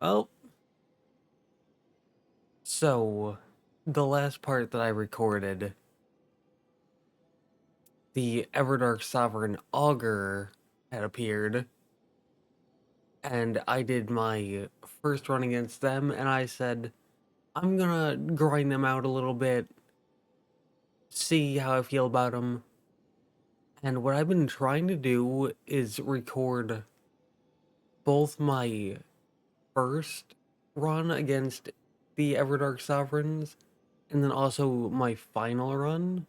Oh, so the last part that I recorded, the Everdark Sovereign Augur had appeared, and I did my first run against them, and I said, I'm gonna grind them out a little bit, see how I feel about them. And what I've been trying to do is record both my first run against the Everdark Sovereigns, and then also my final run.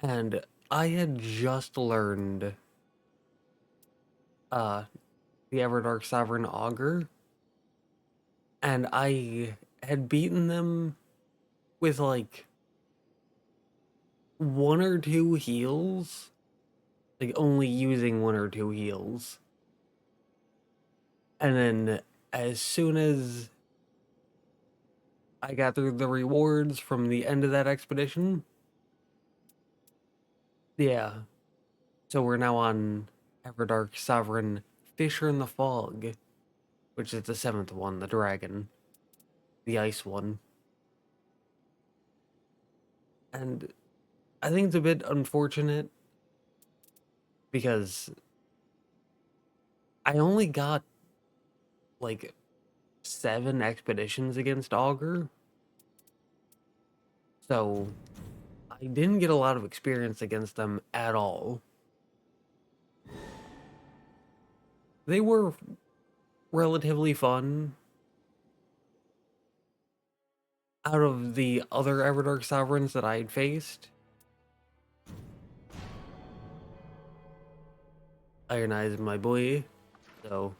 And I had just learned uh the Everdark Sovereign Augur, and I had beaten them with like one or two heals, like only using one or two heals. And then as soon as I got through the rewards from the end of that expedition, yeah. So we're now on Everdark Sovereign Fissure in the Fog, which is the 7th one, the dragon, the ice one. And I think it's a bit unfortunate because I only got like 7 expeditions against Augur. So I didn't get a lot of experience against them at all. They were relatively fun. Out of the other Everdark Sovereigns that I had faced, Iron Eye is my boy, so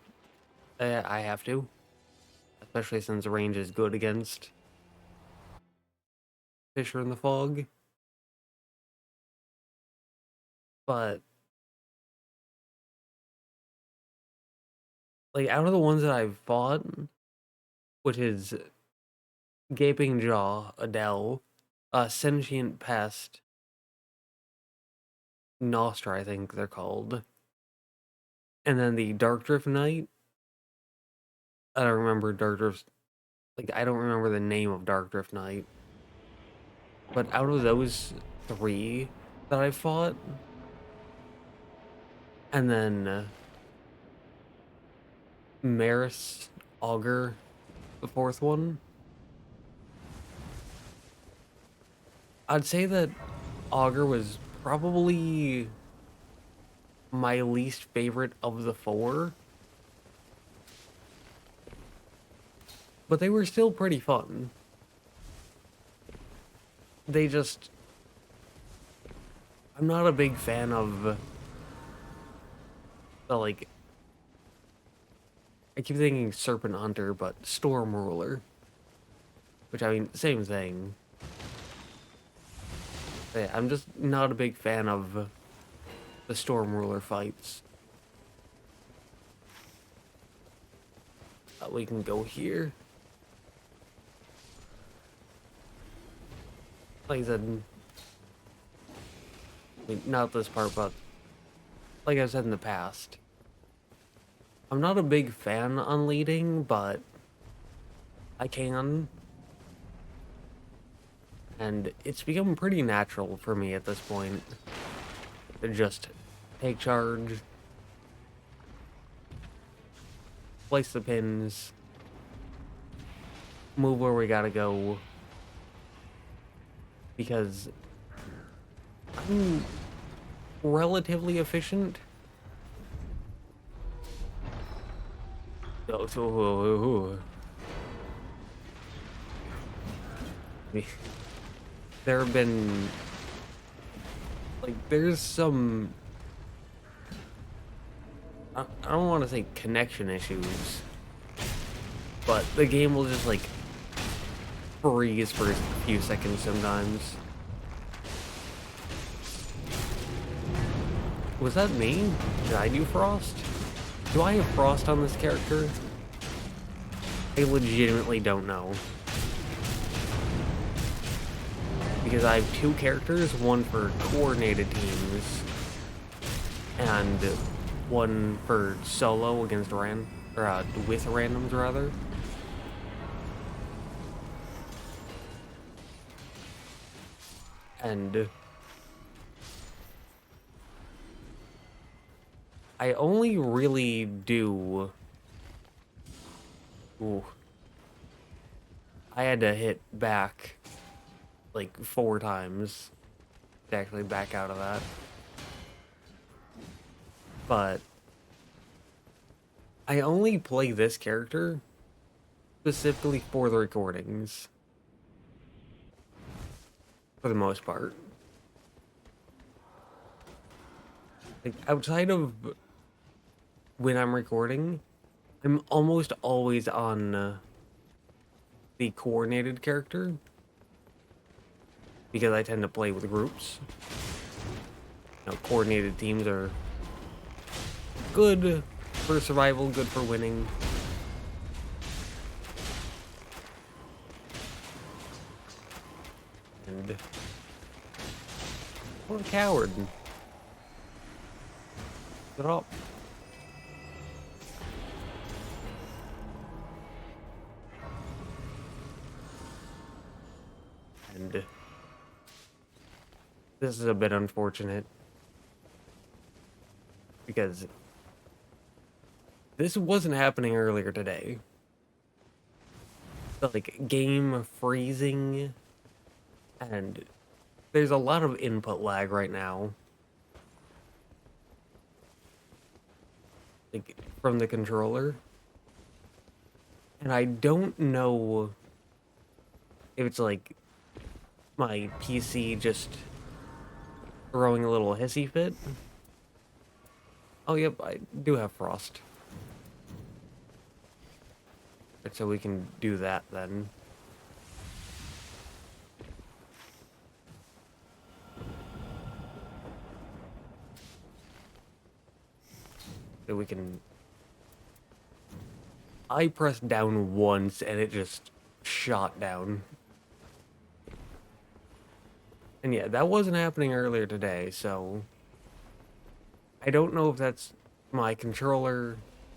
I have to. Especially since range is good against Fissure in the Fog. But, like, out of the ones that I've fought, which is Gaping Jaw, Adele, Sentient Pest, Nostra, I think they're called, and then the Dark Drift Knight. I don't remember Dark Drift, like, I don't remember the name of Dark Drift Knight. But out of those 3 that I fought, and then Maris Augur, the 4th one, I'd say that Augur was probably my least favorite of the 4. But they were still pretty fun. They just... I'm not a big fan of the, like... I keep thinking Serpent Hunter, but Storm Ruler. Which, I mean, same thing. But yeah, I'm just not a big fan of the Storm Ruler fights. We can go here. Like I said, I mean, not this part, but like I said in the past, I'm not a big fan on leading, but I can. And it's become pretty natural for me at this point to just take charge, place the pins, move where we gotta go, because I'm relatively efficient. There have been, like, there's some, I don't want to say connection issues, but the game will just, like, freeze for a few seconds sometimes. Was that me? Did I do Frost? Do I have Frost on this character? I legitimately don't know. Because I have 2 characters, one for coordinated teams, and one for solo against or with randoms rather. And I only really do... Ooh. I had to hit back like 4 times to actually back out of that. But I only play this character specifically for the recordings. For the most part. Like, outside of when I'm recording, I'm almost always on the coordinated character. Because I tend to play with groups. You know, coordinated teams are good for survival, good for winning. And what a coward. Get up. And this is a bit unfortunate because this wasn't happening earlier today. The, like, game freezing, and there's a lot of input lag right now. Like, from the controller. And I don't know if it's like my PC just throwing a little hissy fit. Oh, yep, I do have frost. So we can do that then. So we can... I pressed down once and it just shot down. And yeah, that wasn't happening earlier today, so... I don't know if that's my controller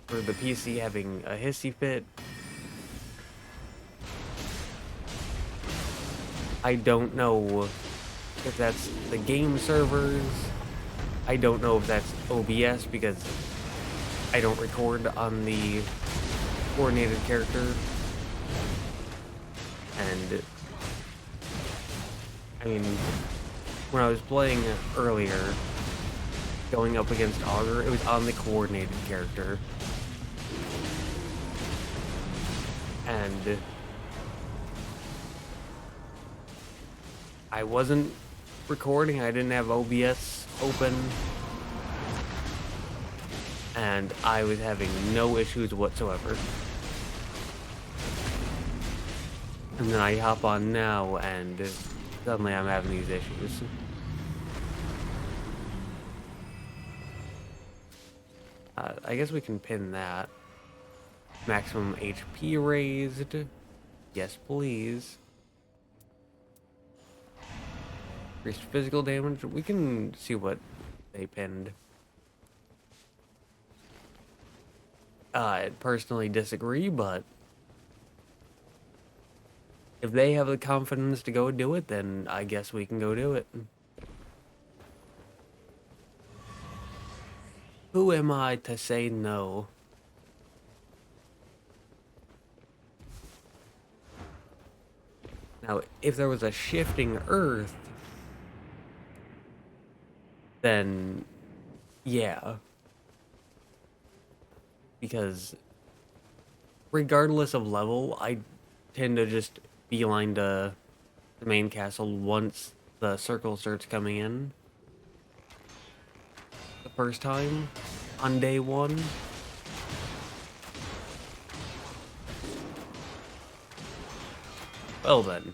or the PC having a hissy fit. I don't know if that's the game servers. I don't know if that's OBS because I don't record on the coordinated character. And I mean, when I was playing earlier, going up against Augur, it was on the coordinated character. And I wasn't recording, I didn't have OBS open, and I was having no issues whatsoever. And then I hop on now, and suddenly I'm having these issues. I guess we can pin that. Maximum HP raised. Yes, please. Increased physical damage. We can see what they pinned. I personally disagree, but if they have the confidence to go do it, then I guess we can go do it. Who am I to say no? Now, if there was a shifting Earth, then yeah. Because regardless of level, I tend to just beeline to the main castle once the circle starts coming in. The first time on day 1. Well then.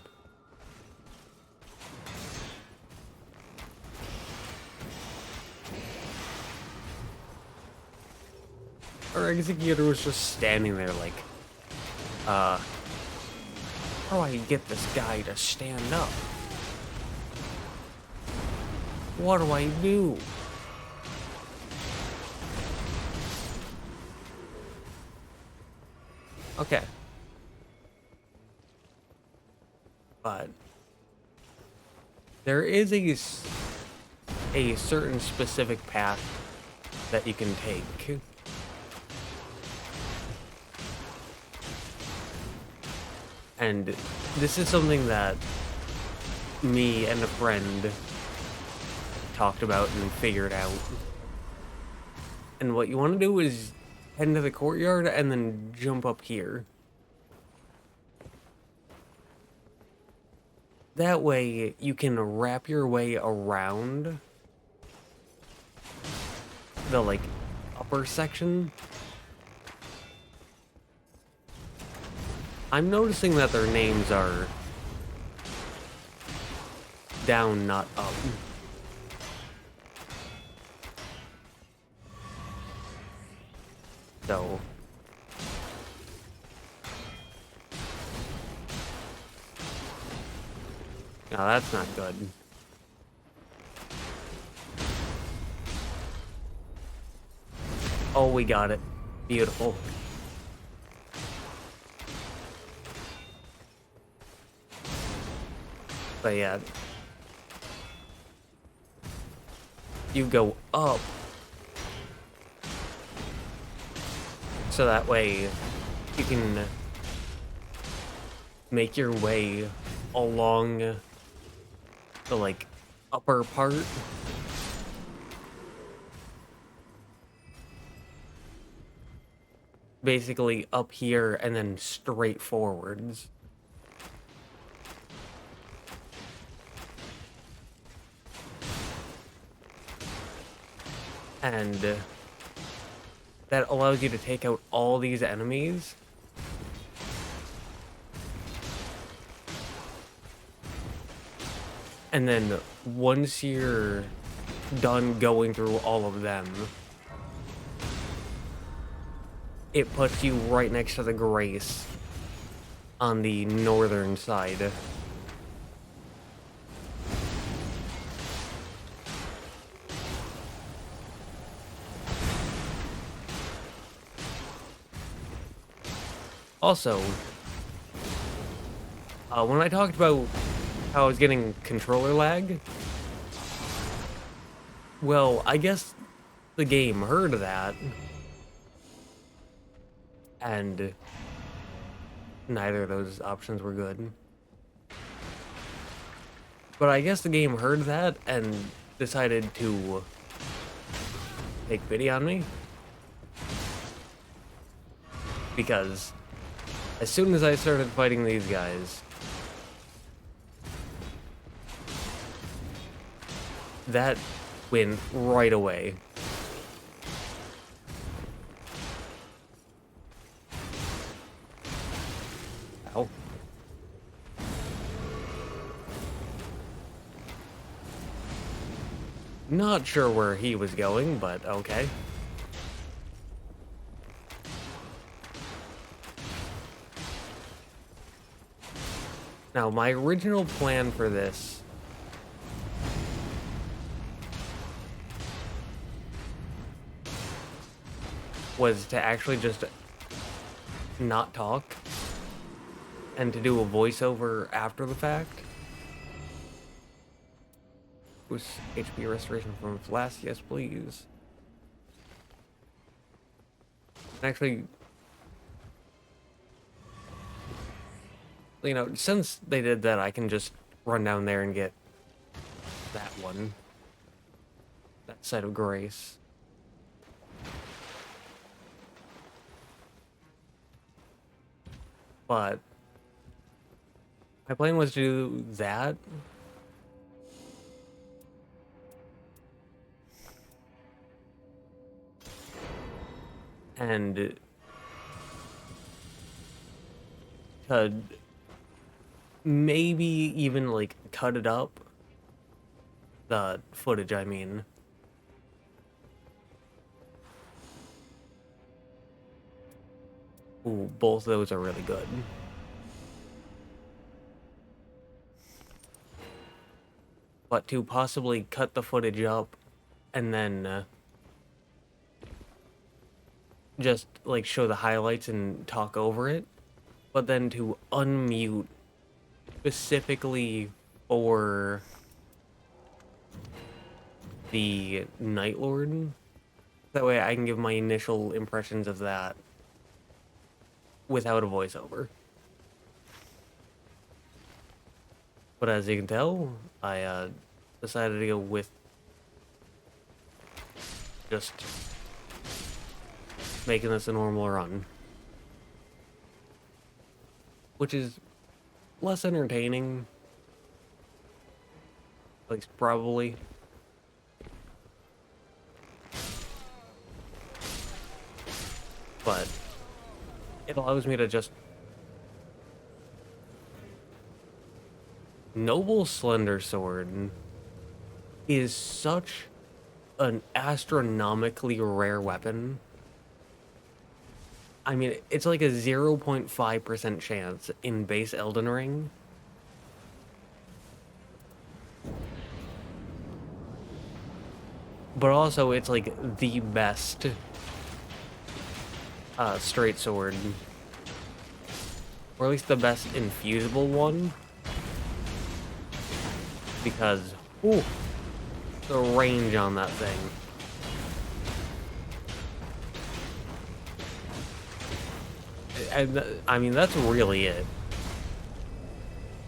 Our executor was just standing there like, how do I get this guy to stand up? What do I do? Okay. But there is a certain specific path that you can take. And this is something that me and a friend talked about and figured out. And what you want to do is head into the courtyard and then jump up here. That way you can wrap your way around the, like, upper section. I'm noticing that their names are down, not up. So no, that's not good. Oh, we got it. Beautiful. But yeah, you go up, so that way you can make your way along the, like, upper part. Basically up here and then straight forwards. And that allows you to take out all these enemies. And then once you're done going through all of them, it puts you right next to the Grace on the northern side. Also, when I talked about how I was getting controller lag, well, I guess the game heard that, and neither of those options were good. But I guess the game heard that and decided to take pity on me. Because as soon as I started fighting these guys, that went right away. Ow. Not sure where he was going, but okay. Now, my original plan for this was to actually just not talk and to do a voiceover after the fact. Was HP restoration from last? Yes, please. Actually, you know, since they did that, I can just run down there and get that one. That side of Grace. But my plan was to do that. And to maybe even, like, cut it up. The footage, I mean. Ooh, both of those are really good. But to possibly cut the footage up and then just like show the highlights and talk over it, but then to unmute specifically for the Night Lord. That way I can give my initial impressions of that without a voiceover. But as you can tell, I decided to go with just making this a normal run. Which is less entertaining. At least probably. But it allows me to just... Noble Slender Sword is such an astronomically rare weapon. I mean, it's like a 0.5% chance in base Elden Ring. But also, it's like the best straight sword. Or at least the best infusible one. Because, ooh, the range on that thing. And I mean, that's really it.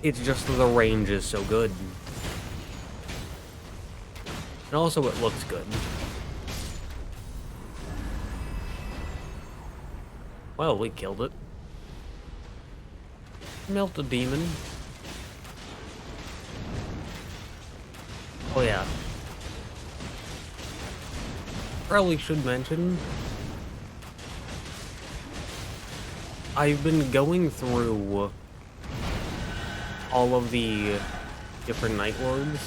It's just the range is so good. And also it looks good. Well, we killed it. Melt a demon. Oh yeah. Probably should mention, I've been going through all of the different Night Lords.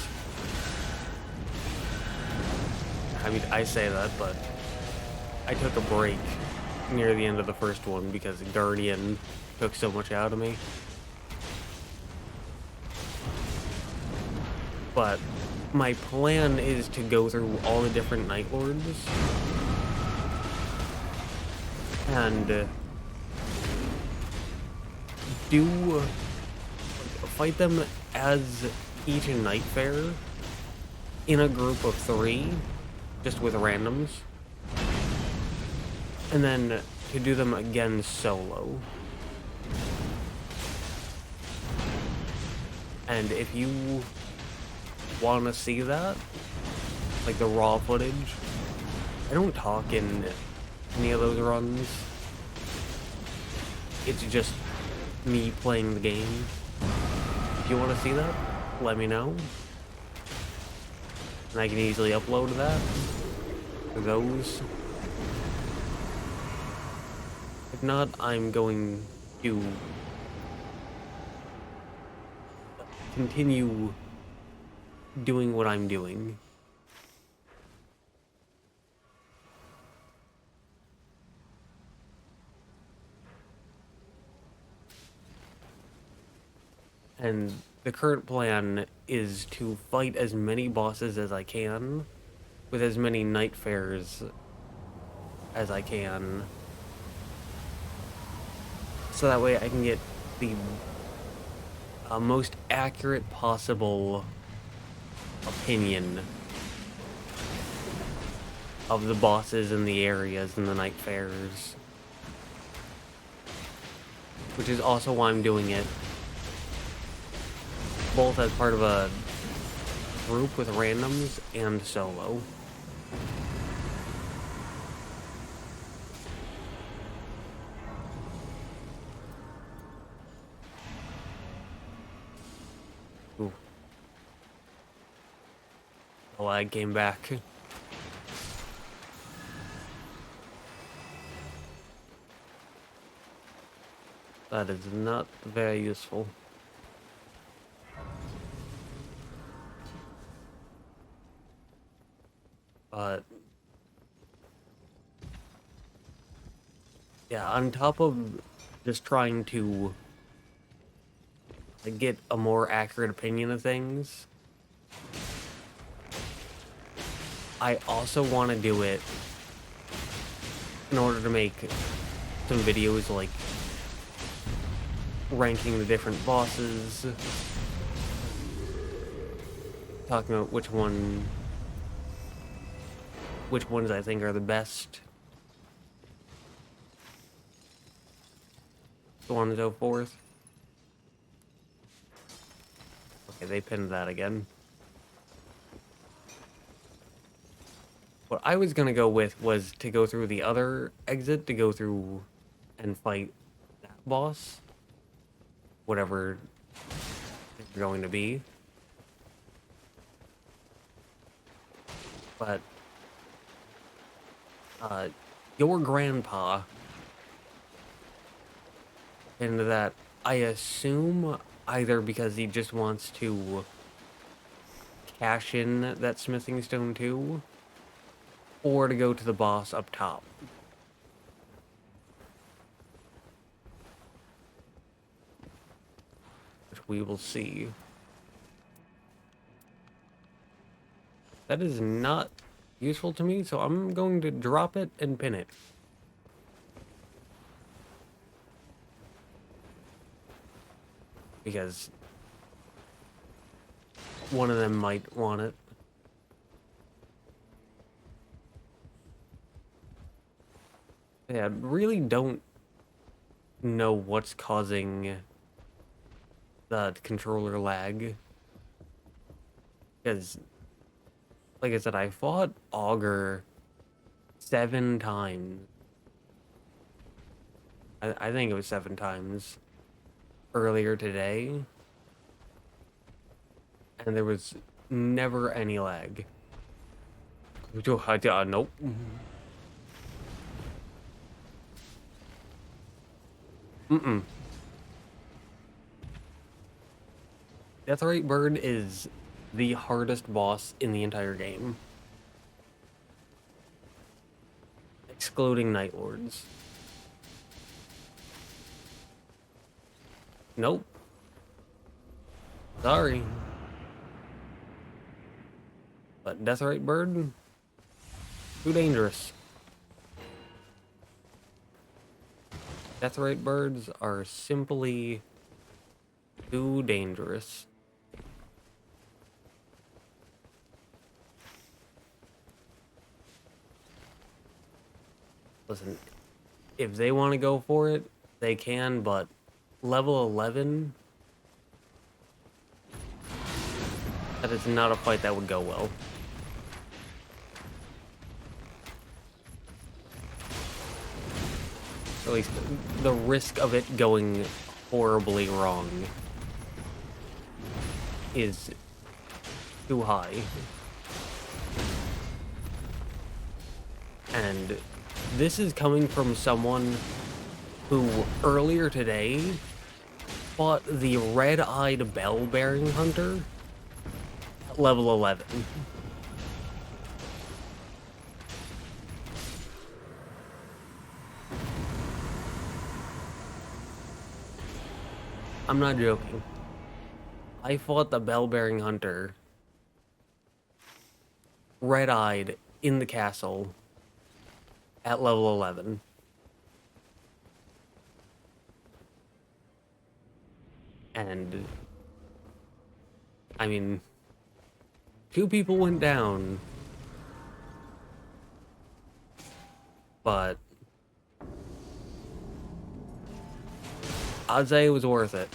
I mean, I say that, but I took a break near the end of the first one because Guardian took so much out of me. But my plan is to go through all the different Night Lords and fight them as each Nightfare in a group of 3, just with randoms, and then to do them again solo. And if you want to see that, like the raw footage, I don't talk in any of those runs. It's just me playing the game. If you want to see that, let me know. And I can easily upload that for those. If not, I'm going to continue doing what I'm doing. And the current plan is to fight as many bosses as I can, with as many Nightfares as I can, so that way I can get the most accurate possible opinion of the bosses and the areas and the Nightfares. Which is also why I'm doing it both as part of a group with randoms and solo. Ooh. The lag came back. That is not very useful. But yeah, on top of just trying to get a more accurate opinion of things, I also want to do it in order to make some videos like ranking the different bosses, talking about which ones I think are the best, so on and so forth. Okay, they pinned that again. What I was gonna go with was to go through the other exit, to go through and fight that boss, whatever it's going to be. But your grandpa into that, I assume, either because he just wants to cash in that smithing stone too, or to go to the boss up top. Which we will see. That is not useful to me, so I'm going to drop it and pin it. Because one of them might want it. Yeah, I really don't know what's causing the controller lag. Because, like I said, I fought Augur 7 times. I think it was 7 times earlier today. And there was never any lag. Nope. Deathrite Bird is the hardest boss in the entire game. Excluding Night Lords. Nope. Sorry. But Deathrite Bird, too dangerous. Deathrite Birds are simply too dangerous. Listen, if they want to go for it, they can, but level 11, that is not a fight that would go well. At least the risk of it going horribly wrong is too high. And this is coming from someone who earlier today fought the red-eyed bell-bearing hunter at level 11. I'm not joking. I fought the bell-bearing hunter red-eyed in the castle at level 11. And I mean, 2 people went down, but I'd say it was worth it.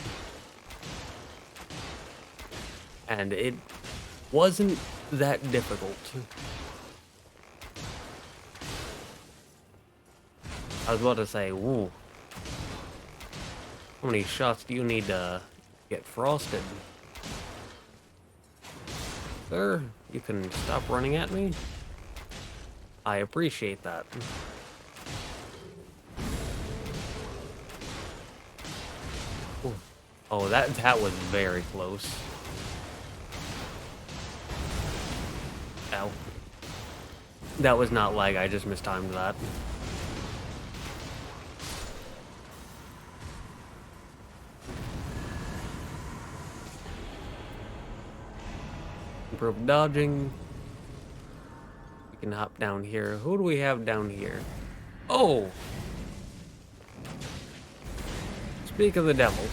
And it wasn't that difficult. I was about to say, woo. How many shots do you need to get frosted? Sir, you can stop running at me? I appreciate that. Ooh. Oh, that was very close. Ow. That was not lag, I just mistimed that. Improve dodging. We can hop down here. Who do we have down here? Oh! Speak of the devil.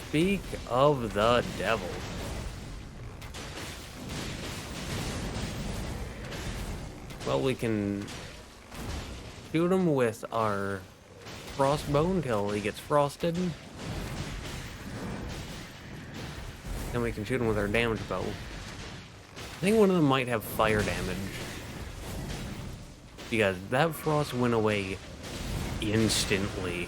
Speak of the devil. Well, we can shoot him with our frostbone till he gets frosted. Then we can shoot him with our damage bow. I think one of them might have fire damage, because that frost went away instantly.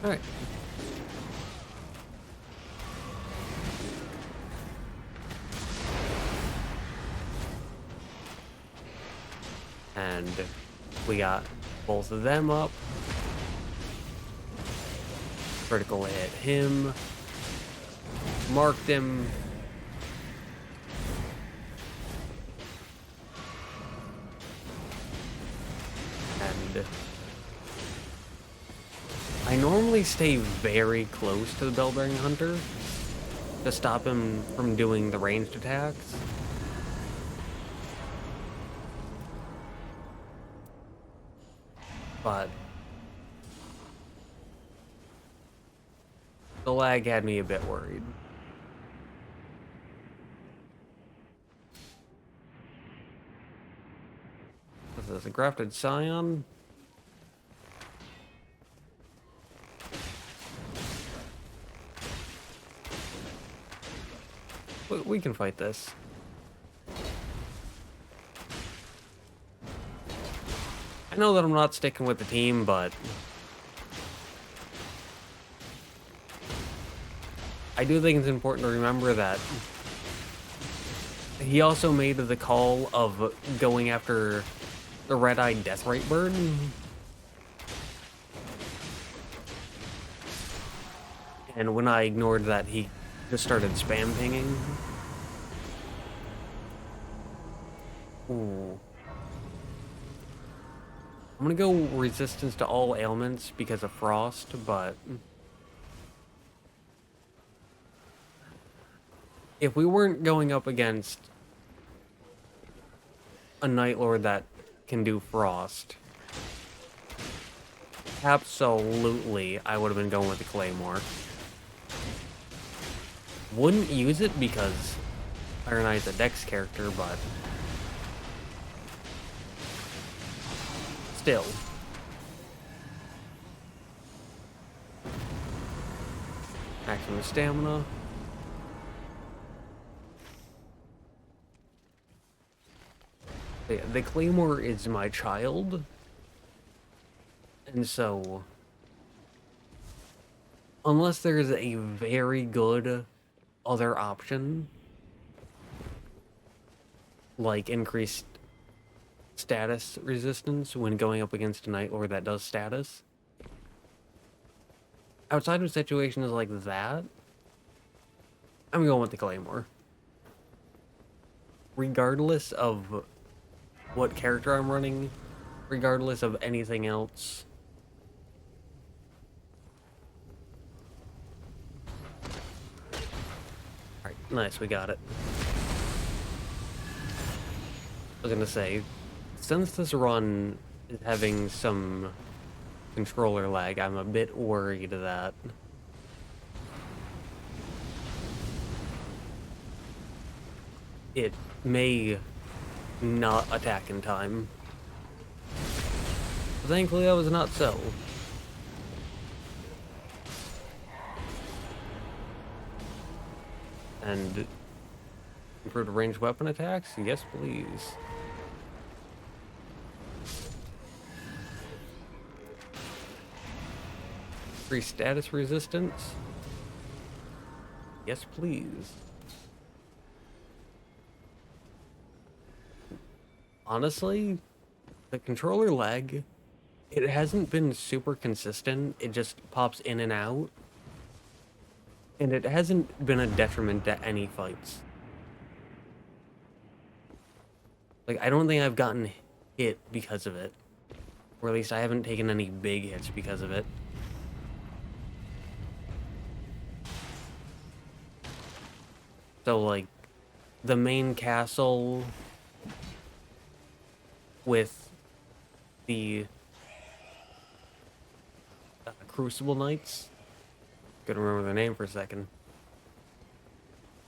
Alright. And we got both of them up. Critical hit him. Marked him. And I normally stay very close to the Bellbearing Hunter to stop him from doing the ranged attacks. But the lag had me a bit worried. This is a grafted scion. We can fight this. I know that I'm not sticking with the team, but I do think it's important to remember that he also made the call of going after the red-eyed Deathrite bird. And when I ignored that, he just started spam pinging. Ooh. I'm gonna go resistance to all ailments because of frost, but if we weren't going up against a Night Lord that can do frost, absolutely I would have been going with the Claymore. Wouldn't use it because Iron Eye's a Dex character, but still. Maximum stamina. Yeah, the Claymore is my child, and so unless there's a very good other option, like increased status resistance when going up against a Night Lord that does status, outside of situations like that, I'm going with the Claymore. Regardless of what character I'm running, regardless of anything else. Alright, nice, we got it. I was gonna say, since this run is having some controller lag, I'm a bit worried that it may not attack in time. But thankfully, that was not so. And improved ranged weapon attacks? Yes, please. Free status resistance? Yes, please. Honestly, the controller lag, it hasn't been super consistent. It just pops in and out. And it hasn't been a detriment to any fights. Like, I don't think I've gotten hit because of it. Or at least I haven't taken any big hits because of it. So, like, the main castle with the Crucible Knights. Couldn't remember their name for a second.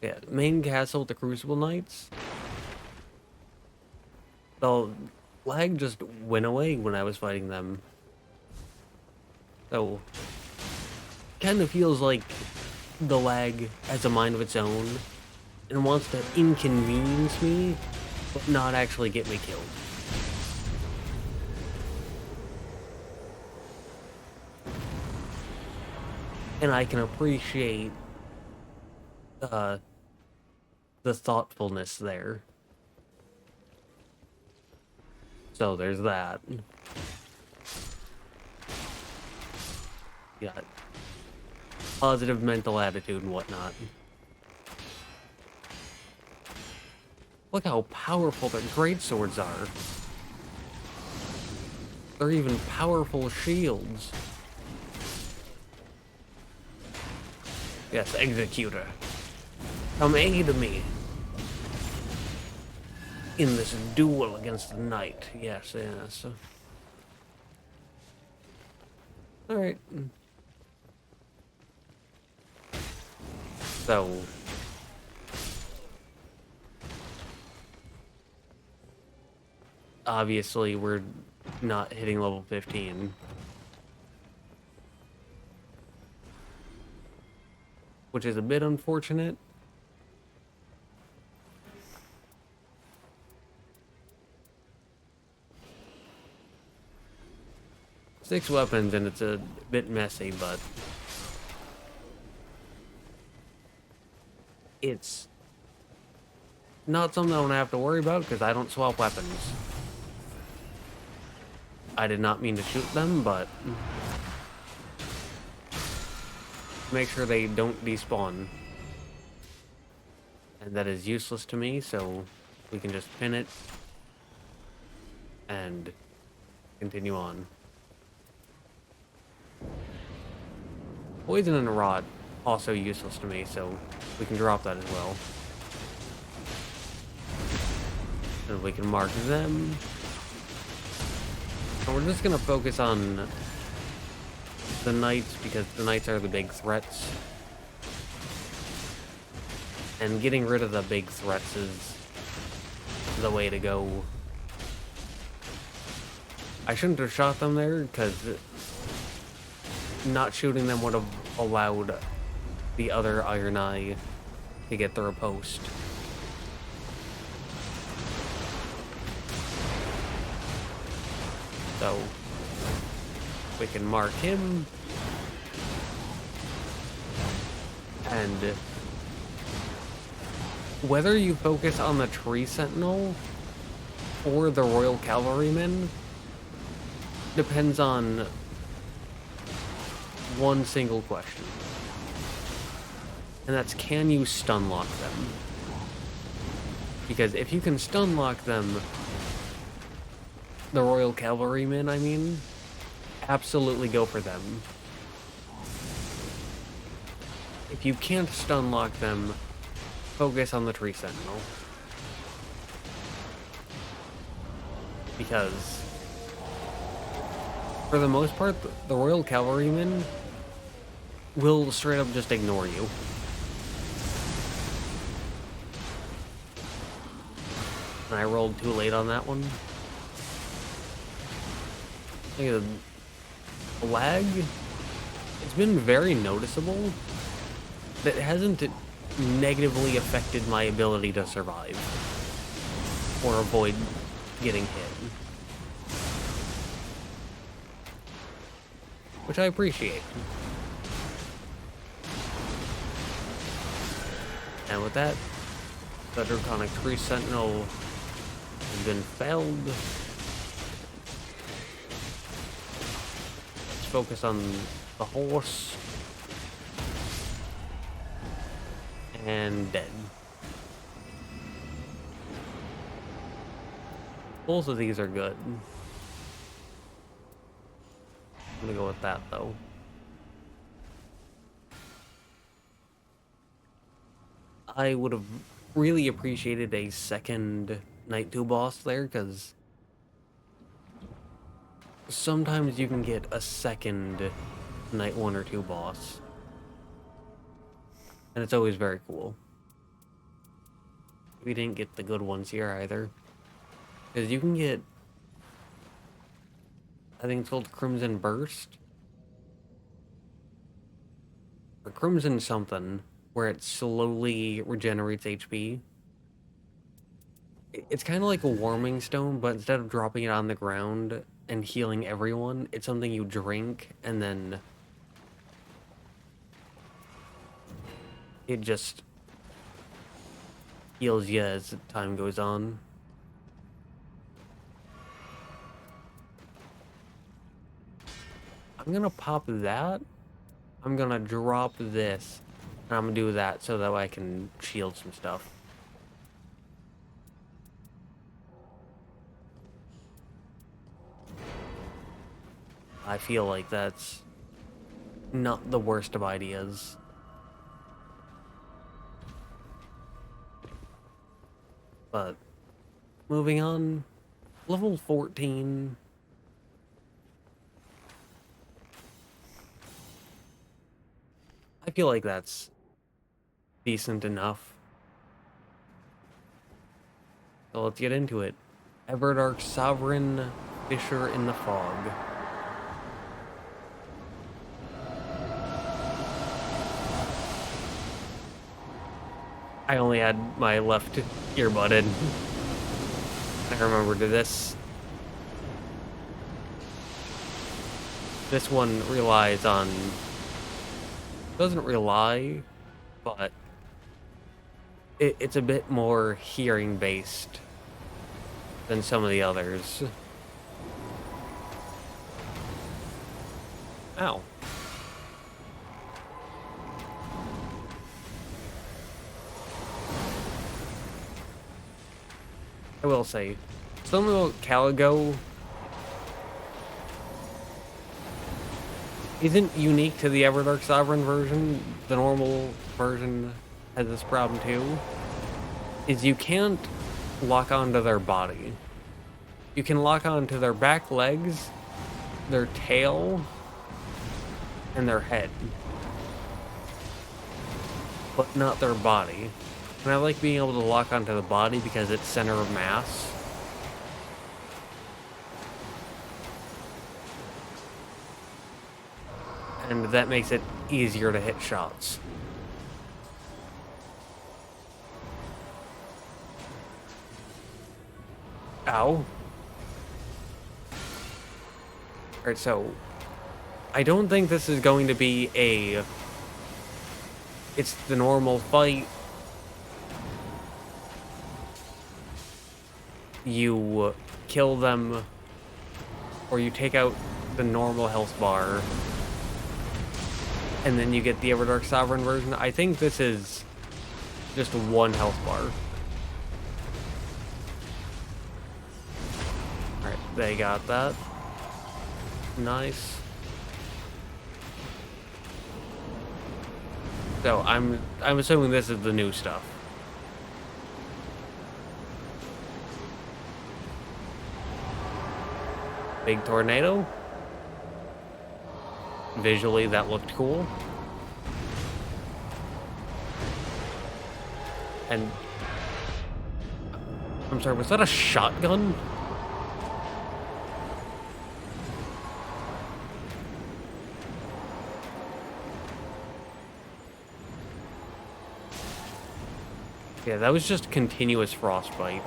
Yeah, main castle with the Crucible Knights. The lag just went away when I was fighting them. So, kind of feels like the lag has a mind of its own and wants to inconvenience me, but not actually get me killed. And I can appreciate the thoughtfulness there. So there's that. Got positive mental attitude and whatnot. Look how powerful their greatswords are. They're even powerful shields. Yes, Executor. Come aid me in this duel against the knight. Yes, yes. Alright. So... obviously, we're not hitting level 15. Which is a bit unfortunate. Six weapons and it's a bit messy, but it's not something I don't have to worry about because I don't swap weapons. I did not mean to shoot them, but make sure they don't despawn. And that is useless to me, so we can just pin it and continue on. Poison and rot, also useless to me, so we can drop that as well. And we can mark them. And we're just gonna focus on the knights because the knights are the big threats. And getting rid of the big threats is the way to go. I shouldn't have shot them there because not shooting them would have allowed the other Iron Eye to get through a post. So we can mark him and whether you focus on the Tree Sentinel or the Royal Cavalryman depends on one single question. And that's, can you stun lock them? Because if you can stun lock them, the Royal Cavalrymen, I mean, absolutely go for them. If you can't stun lock them, focus on the Tree Sentinel. Because for the most part, the Royal Cavalrymen will straight up just ignore you. And I rolled too late on that one. Look at the lag. It's been very noticeable. That hasn't negatively affected my ability to survive or avoid getting hit. Which I appreciate. And with that, the Draconic Tree Sentinel has been felled. Let's focus on the horse. And dead. Both of these are good. I'm gonna go with that though. I would have really appreciated a second Night 2 boss there, because sometimes you can get a second Night 1 or 2 boss. And it's always very cool. We didn't get the good ones here either. Because you can get, I think it's called Crimson Burst. Or Crimson something, where it slowly regenerates HP. It's kind of like a warming stone, but instead of dropping it on the ground and healing everyone, it's something you drink, and then it just heals you as time goes on. I'm gonna pop that. I'm gonna drop this. And I'm gonna do that so that way I can shield some stuff. I feel like that's not the worst of ideas. But moving on, level 14. I feel like that's decent enough. So let's get into it. Everdark Sovereign, Fissure in the Fog. I only had my left earbud in. I remember to this. This one relies on... doesn't rely, but it's a bit more hearing based than some of the others. Ow. I will say, something about Caligo isn't unique to the Everdark Sovereign version. The normal version has this problem too. Is you can't lock onto their body. You can lock onto their back legs, their tail, and their head. But not their body. And I like being able to lock onto the body because it's center of mass. And that makes it easier to hit shots. Ow. Alright, so I don't think this is going to be a... it's the normal fight. You kill them, or you take out the normal health bar, and then you get the Everdark Sovereign version. I think this is just one health bar. Alright, they got that. Nice. So I'm assuming this is the new stuff. Big tornado. Visually, that looked cool. And... I'm sorry, was that a shotgun? Yeah, that was just continuous frostbite.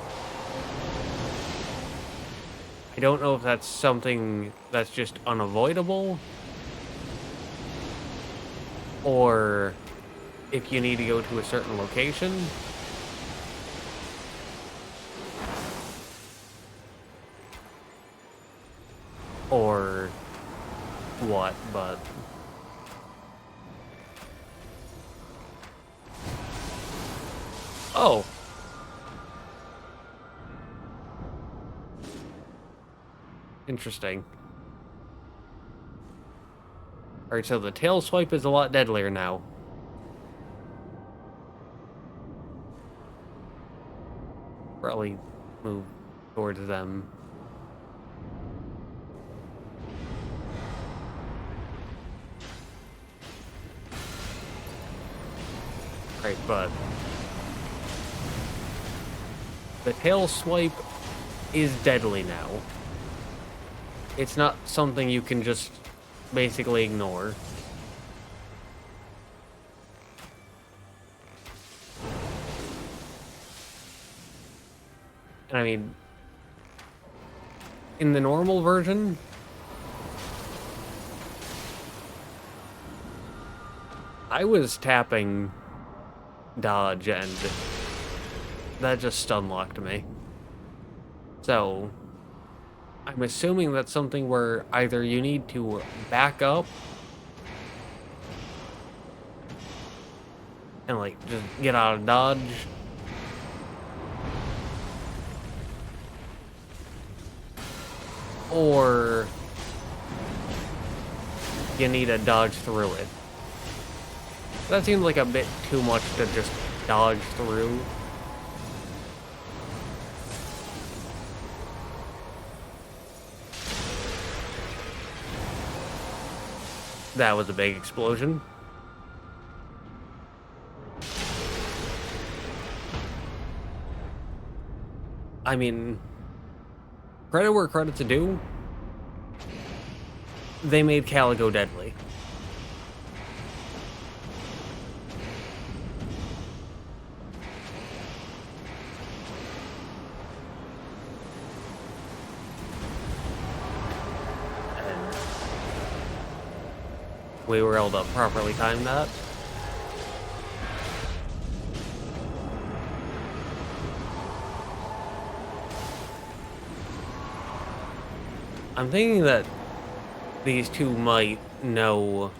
I don't know if that's something that's just unavoidable, or if you need to go to a certain location. Or what, but... oh! Interesting. Alright, so the tail swipe is a lot deadlier now. probably move towards them. Right, but the tail swipe is deadly now. It's not something you can just basically ignore. And I mean, in the normal version, I was tapping dodge and that just stun-locked me. So, I'm assuming that's something where either you need to back up and like just get out of dodge, or you need to dodge through it. That seems like a bit too much to just dodge through. That was a big explosion. I mean, credit where credit's due. They made Caligo deadly. And we were able to properly time that. I'm thinking that these two might know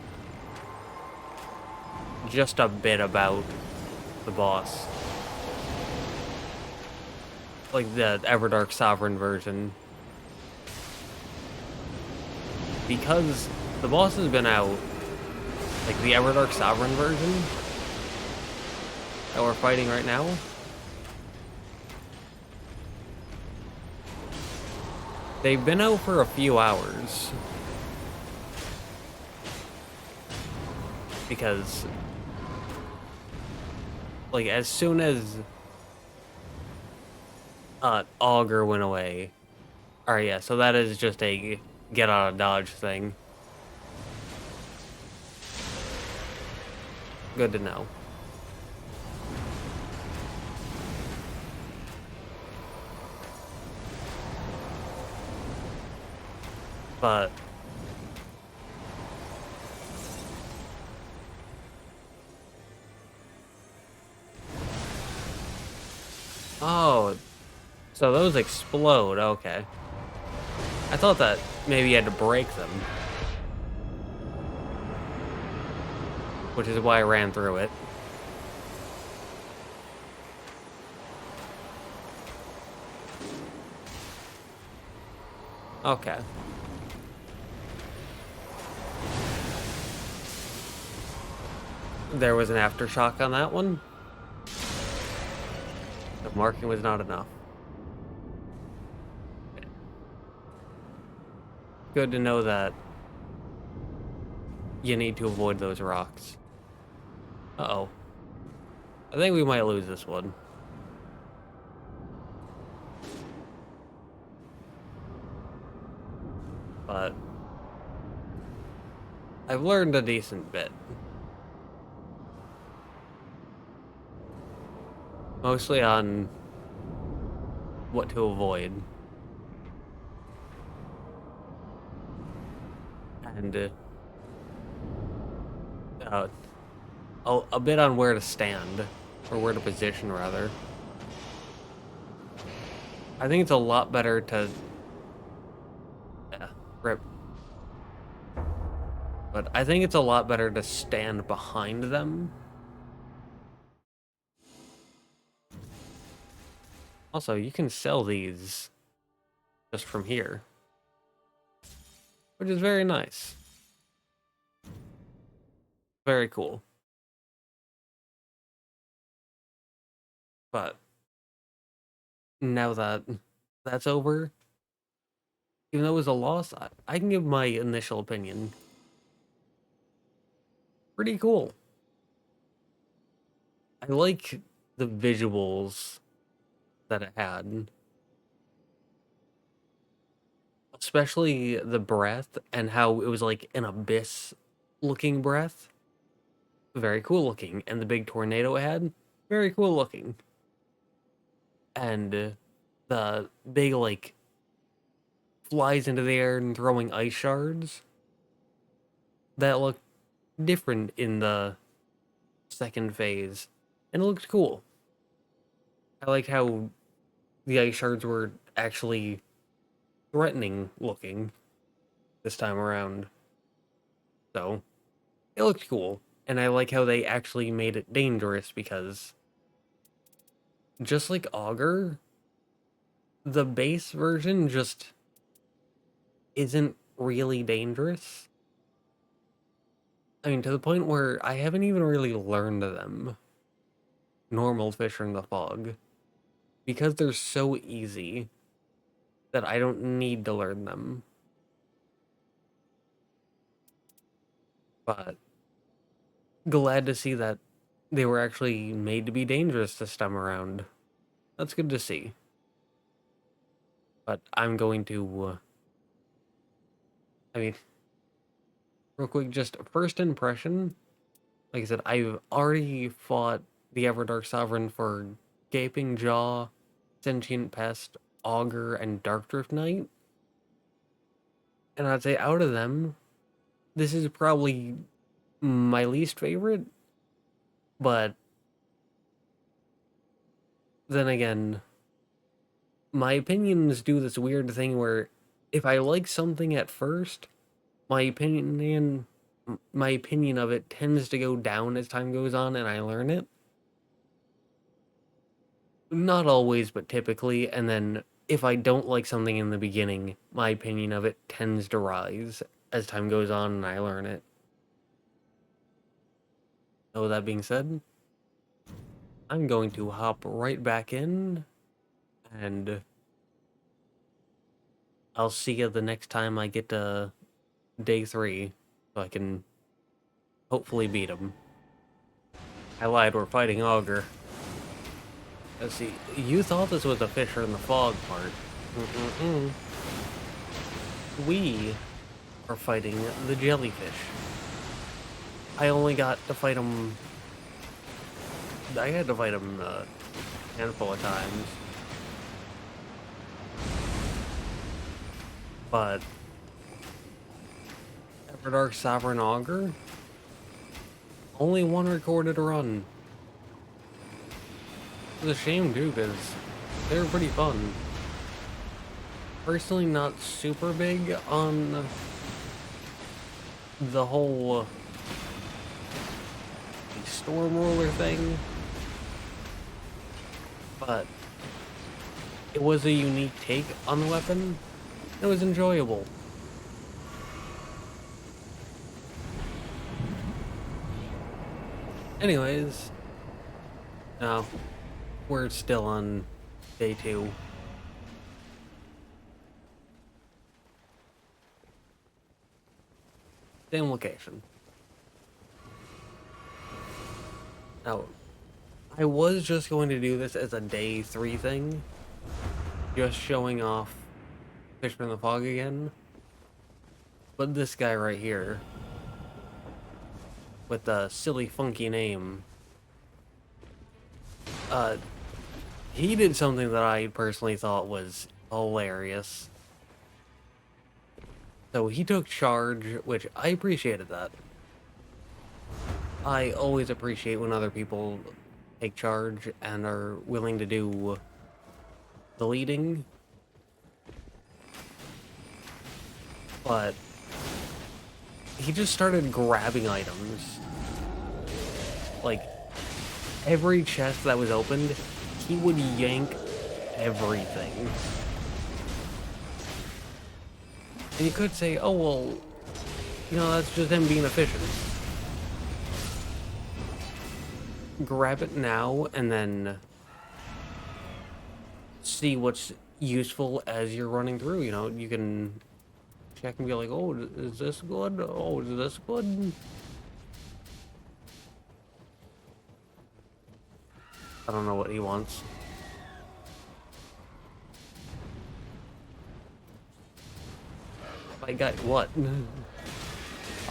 just a bit about the boss. Like the Everdark Sovereign version. Because the boss has been out, like the Everdark Sovereign version that we're fighting right now, they've been out for a few hours. Because, like, as soon as Augur went away. Alright, yeah, so that is just a get out of dodge thing. Good to know. But oh, so those explode, okay. I thought that maybe you had to break them. Which is why I ran through it. Okay. There was an aftershock on that one. The marking was not enough. Good to know that you need to avoid those rocks. Uh-oh. I think we might lose this one. But I've learned a decent bit. Mostly on what to avoid. And a bit on where to stand. Or where to position, rather. I think it's a lot better to... Yeah, rip. But I think it's a lot better to stand behind them. Also, you can sell these just from here. Which is very nice. Very cool. But now that that's over, even though it was a loss, I can give my initial opinion. Pretty cool. I like the visuals that it had, especially the breath and how it was like an abyss looking breath. Very cool looking. And the big tornado it had, very cool looking. And the big, like, flies into the air and throwing ice shards that looked different in the second phase. And it looked cool. I like how the ice shards were actually threatening looking this time around. So, it looked cool. And I like how they actually made it dangerous because just like Augur, the base version just isn't really dangerous. I mean, to the point where I haven't even really learned them. Normal Fissure in the Fog. Because they're so easy that I don't need to learn them. But glad to see that they were actually made to be dangerous this time around. That's good to see. But I'm going to... I mean, real quick, just first impression. Like I said, I've already fought the Everdark Sovereign for Gaping Jaw, Sentient Pest, Augur, and Darkdrift Knight. And I'd say out of them, this is probably my least favorite. But then again, my opinions do this weird thing where if I like something at first, my opinion of it tends to go down as time goes on and I learn it. Not always, but typically. And then if I don't like something in the beginning, my opinion of it tends to rise as time goes on and I learn it. So that being said, I'm going to hop right back in and I'll see you the next time I get to day 3 so I can hopefully beat him. I lied, we're fighting Augur. Let's see, you thought this was a Fissure in the Fog part. We are fighting the jellyfish. I only got to fight him... I had to fight him a handful of times. But... Everdark Sovereign Augur? Only one recorded run. It's a shame too, because they were pretty fun. Personally, not super big on the whole storm roller thing, but it was a unique take on the weapon. It was enjoyable. Anyways, now we're still on day 2. Same location. Now, I was just going to do this as a day 3 thing, just showing off Fissure in the Fog again, but this guy right here, with the silly funky name, he did something that I personally thought was hilarious. So he took charge, which I appreciated that. I always appreciate when other people take charge and are willing to do the leading. But he just started grabbing items. Like, every chest that was opened, he would yank everything. And you could say, oh, well, you know, that's just him being efficient. Grab it now, and then see what's useful as you're running through. You know, you can check and be like, oh, is this good? Oh, is this good? I don't know what he wants. My guy, what?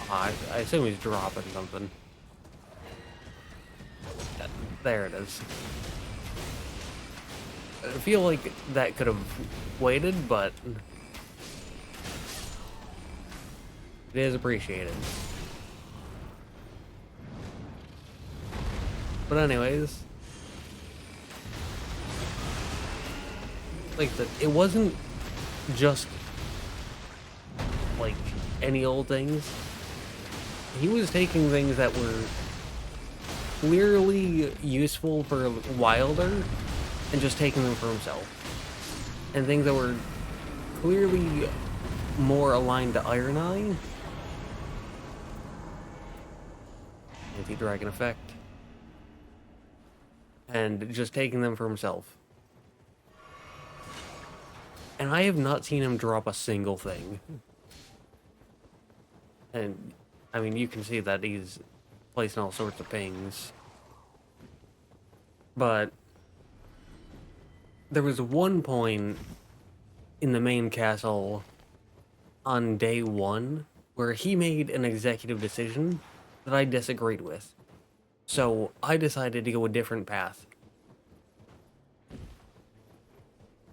I assume he's dropping something. There it is. I feel like that could have waited, but it is appreciated. But anyways, like it wasn't just like any old things. He was taking things that were clearly useful for Wilder and just taking them for himself. And things that were clearly more aligned to Iron Eye. Anti-Dragon effect. And just taking them for himself. And I have not seen him drop a single thing. And, I mean, you can see that he's placing all sorts of pings. But there was one point in the main castle on day 1 where he made an executive decision that I disagreed with. So I decided to go a different path.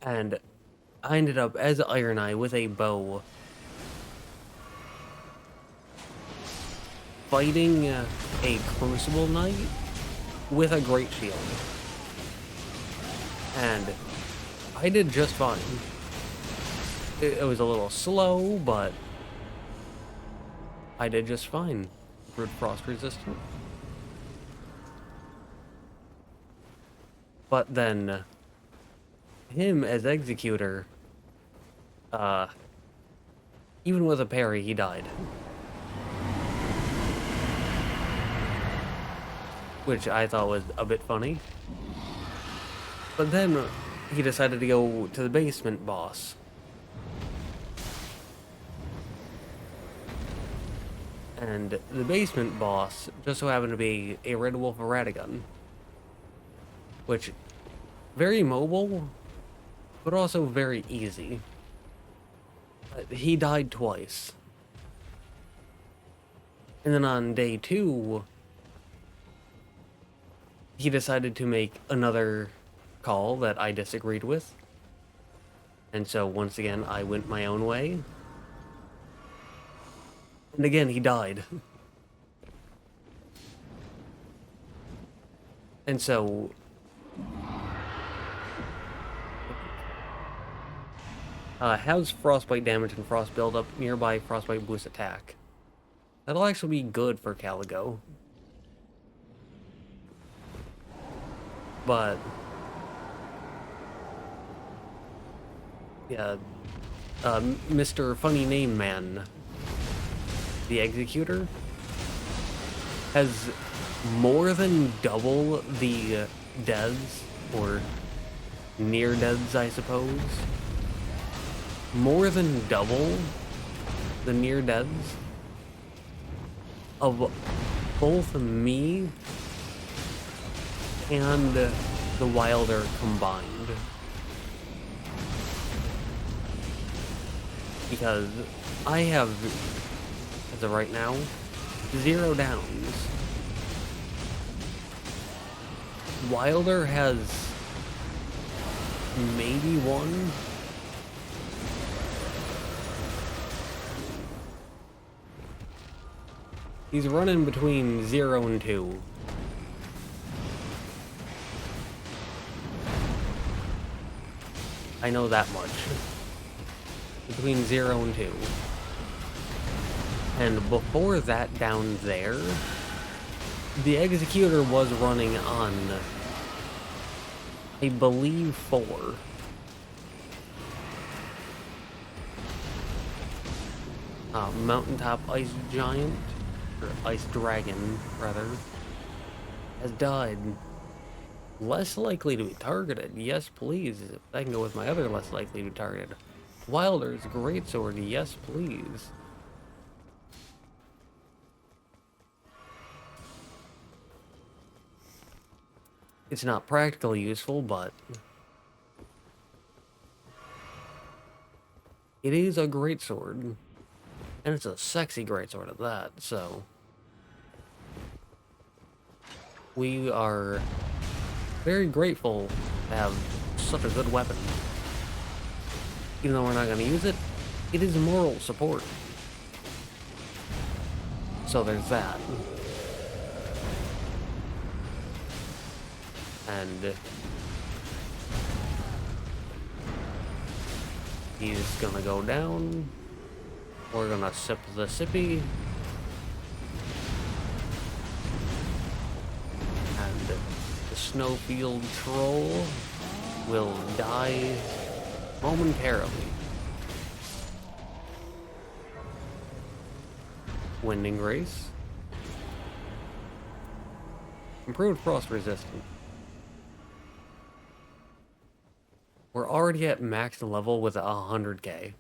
And I ended up as Iron Eye with a bow, fighting a Crucible Knight with a Great Shield. And I did just fine. It was a little slow, but I did just fine. Brute Frost resistant. But then him as Executor, even with a parry, he died. Which I thought was a bit funny. But then he decided to go to the basement boss. And the basement boss just so happened to be a Red Wolf Radagon. Which, very mobile, but also very easy. He died twice. And then on day 2, he decided to make another call that I disagreed with. And so once again, I went my own way. And again, he died. And so has Frostbite damage and Frost build up nearby Frostbite boost attack. That'll actually be good for Caligo. But yeah, Mr. Funny Name Man, the Executor, has more than double the deaths, or near deaths, I suppose. More than double the near deaths of both me and the Wilder combined. Because I have, as of right now, 0 downs. Wilder has maybe 1. He's running between 0 and 2. I know that much. Between 0 and 2. And before that down there, the Executor was running on, I believe, 4. Mountaintop Ice Giant, or Ice Dragon, rather, has died. Less likely to be targeted. Yes, please. I can go with my other less likely to be targeted. Wilder's Greatsword. Yes, please. It's not practically useful, but it is a greatsword. And it's a sexy greatsword at that, so we are very grateful to have such a good weapon. Even though we're not going to use it, it is moral support. So there's that. And he's gonna go down. We're gonna sip the sippy. And the snowfield troll will die momentarily. Winding Grace. Improved frost resistance. We're already at max level with 100k.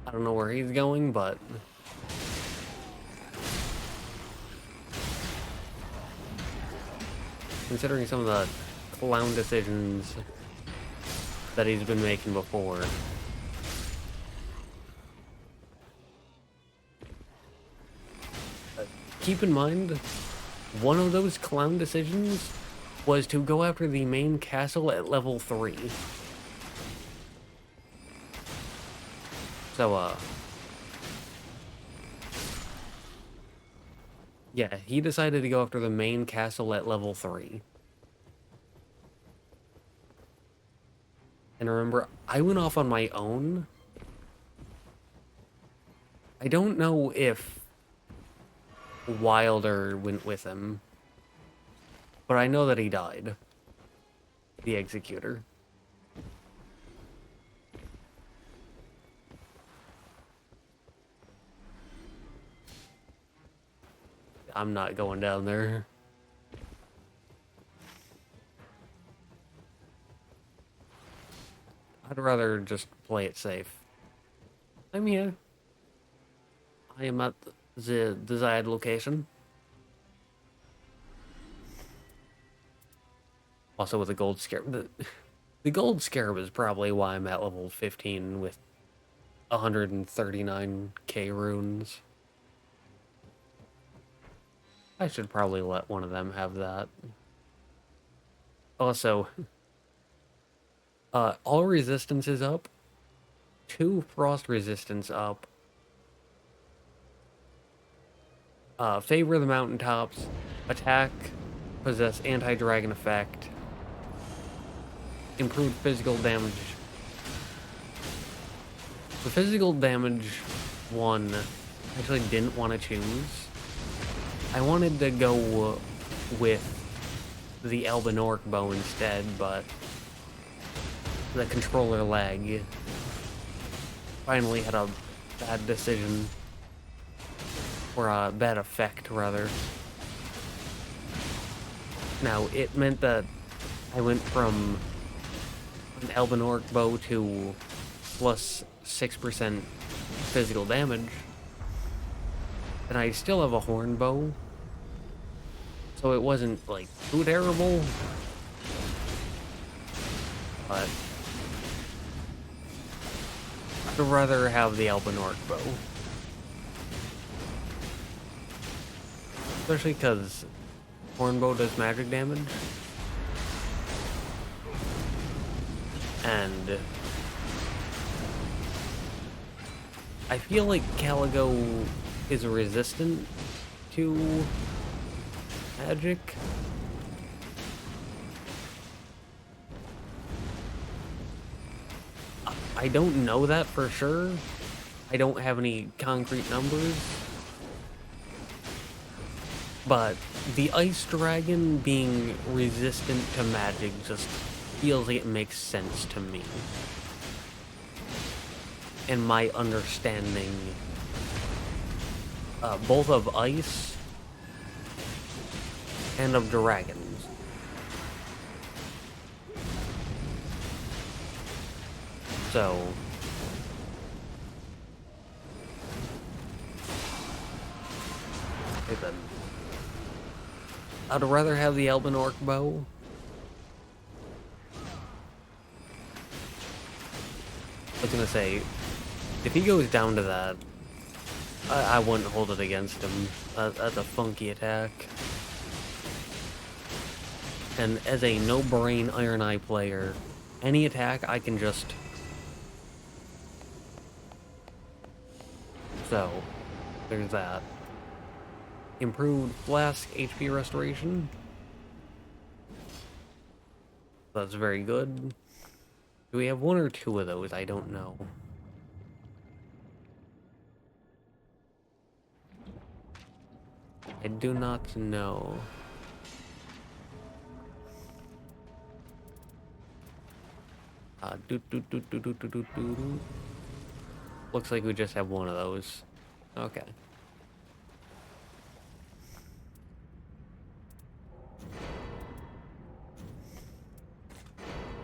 I don't know where he's going, but considering some of the clown decisions that he's been making before, keep in mind, one of those clown decisions was to go after the main castle at level 3. So, yeah, he decided to go after the main castle at level 3. And remember, I went off on my own. I don't know if Wilder went with him, but I know that he died. The Executor. I'm not going down there. I'd rather just play it safe. I'm here. I am at the desired location. Also with the gold scarab. The gold scarab is probably why I'm at level 15 with 139k runes. I should probably let one of them have that. Also, all resistance is up. 2 frost resistance up. Favor the mountaintops. Attack. Possess anti-dragon effect. Improved physical damage. The physical damage one, I actually didn't want to choose. I wanted to go with the Elden Orc bow instead, but the controller lag finally had a bad decision, or a bad effect rather. Now it meant that I went from an Elden Orc bow to plus 6% physical damage, and I still have a horn bow. So it wasn't, like, too terrible, but I'd rather have the Elden Orc bow. Especially because Hornbow does magic damage. And I feel like Caligo is resistant to magic. I don't know that for sure. I don't have any concrete numbers. But the Ice Dragon being resistant to magic just feels like it makes sense to me. And my understanding both of ice and of dragons. So okay then. I'd rather have the Elven Orc bow. I was gonna say, if he goes down to that, I wouldn't hold it against him. That's a funky attack. And as a no-brain Iron Eye player, any attack I can just... So, there's that. Improved Flask HP Restoration. That's very good. Do we have one or two of those? I don't know. I do not know. Looks like we just have one of those. Okay.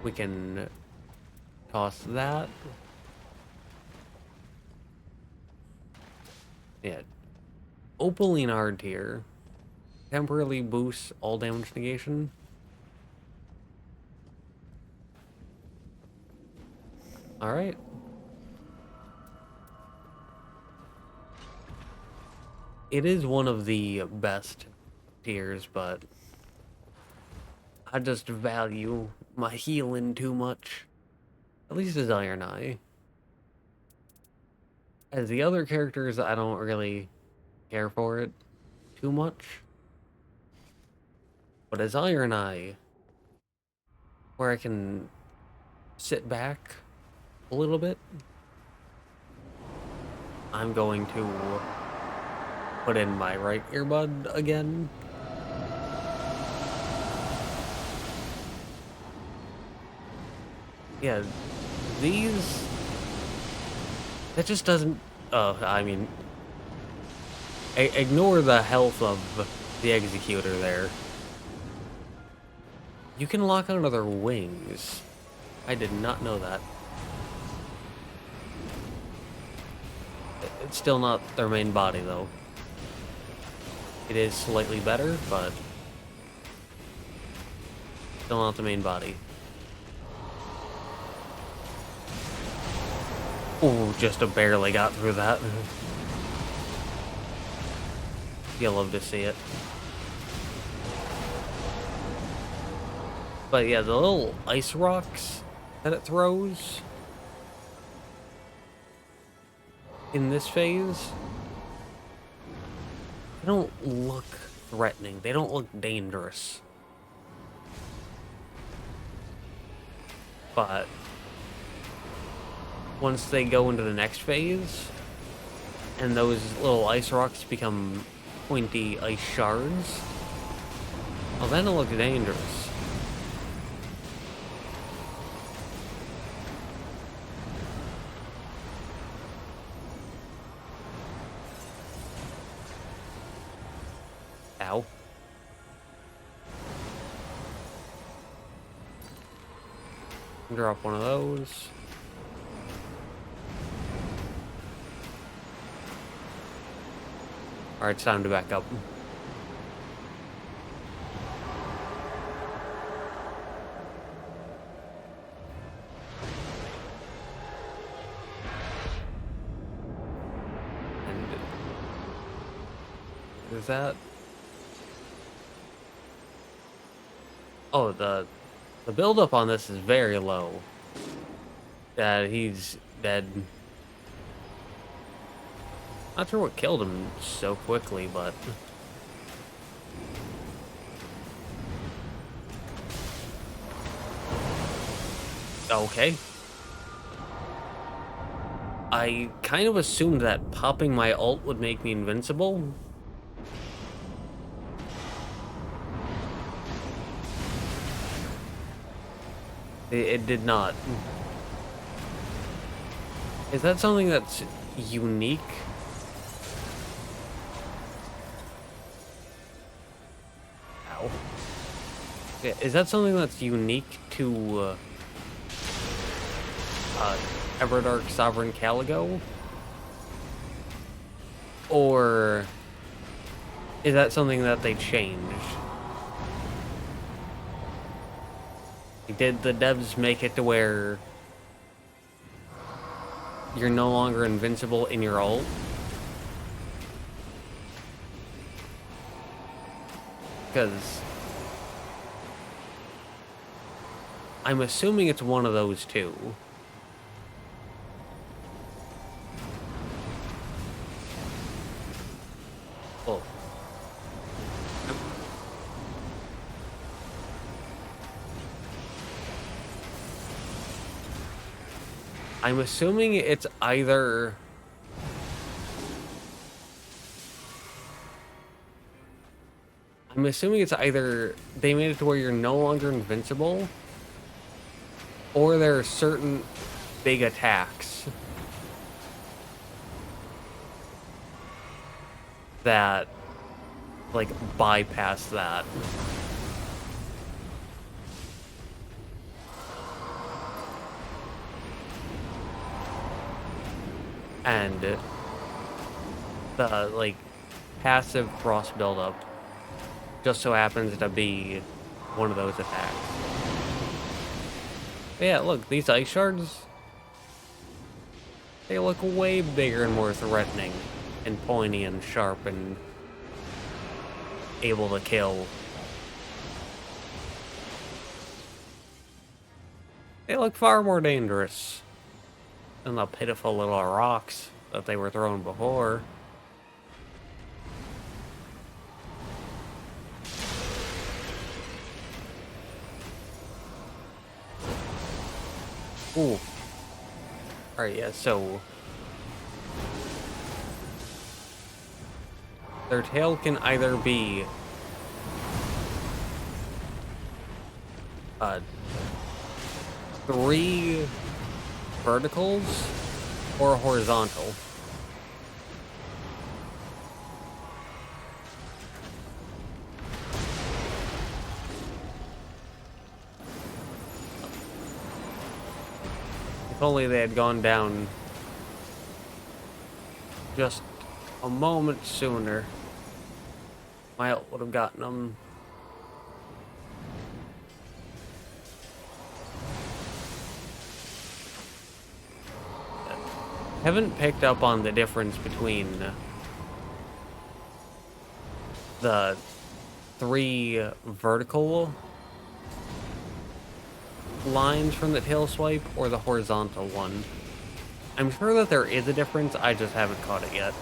We can toss that. Yeah. Opaline Hard Tier. Temporarily boosts all damage negation. Alright. It is one of the best tiers, but I just value my healing too much. At least as Iron Eye. As the other characters, I don't really care for it too much. But as Iron Eye, where I can sit back a little bit, I'm going to put in my right earbud again. Yeah, these... That just doesn't... I mean... Ignore the health of the Executor there. You can lock onto their wings. I did not know that. It's still not their main body, though. It is slightly better, but... still not the main body. Ooh, just barely got through that. You'll love to see it. But yeah, the little ice rocks that it throws in this phase, they don't look threatening. They don't look dangerous. But once they go into the next phase, and those little ice rocks become pointy ice shards, well, then it looks dangerous. Ow. Drop one of those. Alright, it's time to back up. And is that... Oh, the build-up on this is very low. He's dead. Not sure what killed him so quickly, but... Okay. I kind of assumed that popping my ult would make me invincible. It did not. Is that something that's unique Yeah, is that something that's unique to uh, Everdark Sovereign Caligo? Or is that something that they changed? Did the devs make it to where you're no longer invincible in your ult? Because I'm assuming it's one of those two. Well, I'm assuming it's either... I'm assuming it's either they made it to where you're no longer invincible, or there are certain big attacks that, like, bypass that. And the, like, passive frost buildup just so happens to be one of those attacks. But yeah, look, these ice shards, they look way bigger and more threatening and pointy and sharp and able to kill. They look far more dangerous than the pitiful little rocks that they were throwing before. Ooh. Alright, yeah, so their tail can either be three verticals or horizontal. If only they had gone down just a moment sooner, my ult would have gotten them. Haven't picked up on the difference between the three vertical lines from the tail swipe or the horizontal one. I'm sure that there is a difference, I just haven't caught it yet.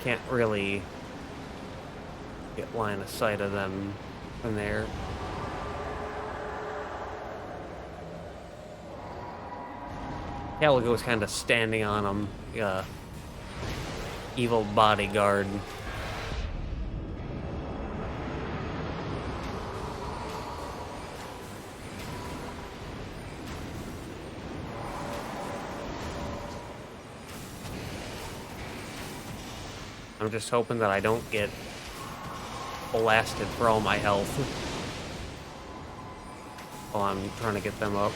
Can't really get line of sight of them from there. Caligo's kind of standing on him, evil bodyguard. I'm just hoping that I don't get blasted for all my health while I'm trying to get them up.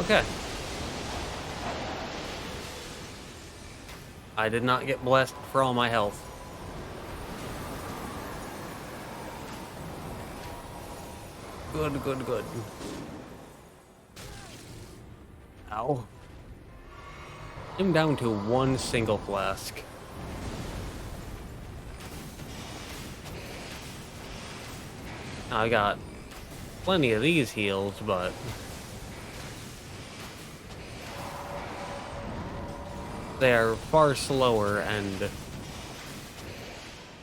Okay. I did not get blasted for all my health. Good, good, good. Ow. I'm down to one single flask. I got plenty of these heals, but they are far slower, and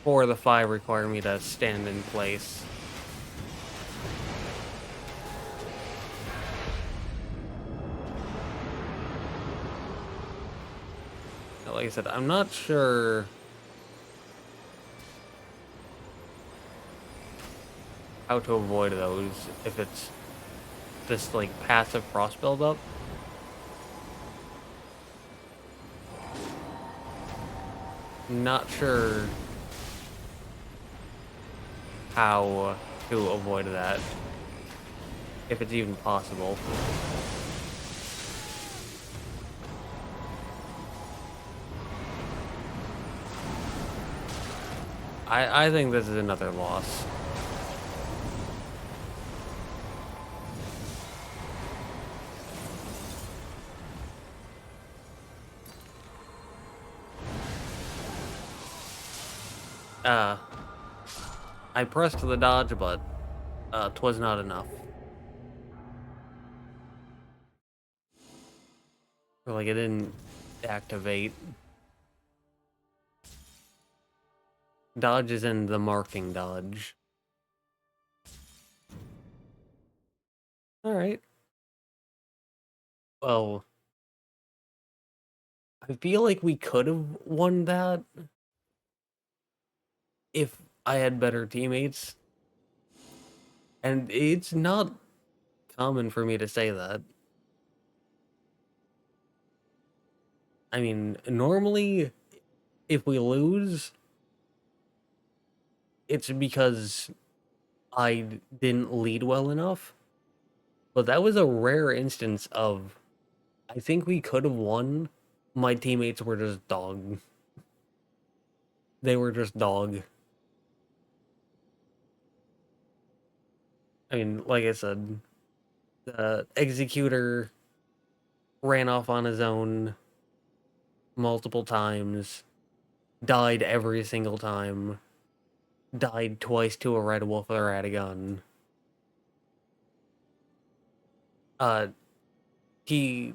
4 of the 5 require me to stand in place. like I said, I'm not sure how to avoid those if it's this like passive frost buildup. Not sure how to avoid that, if it's even possible. I think this is another loss. I pressed the dodge, but 'twas not enough. Or, like, it didn't activate. Dodge is in the marking dodge. Alright. Well, I feel like we could have won that if I had better teammates. And it's not common for me to say that. I mean, normally, if we lose, it's because I didn't lead well enough. But that was a rare instance of, I think we could have won. My teammates were just dog. They were just dog. I mean, like I said, the Executor ran off on his own multiple times, died every single time, died twice to a red wolf or at a gun. Uh, he,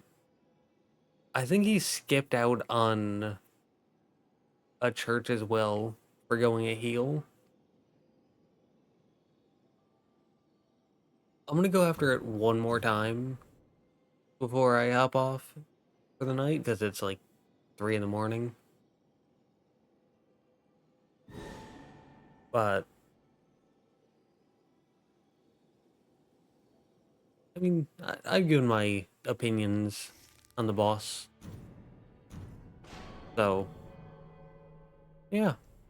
I think he skipped out on a church as well for going a heal. I'm gonna go after it one more time before I hop off for the night, because it's like 3 in the morning. But, I mean, I've given my opinions on the boss. So, yeah.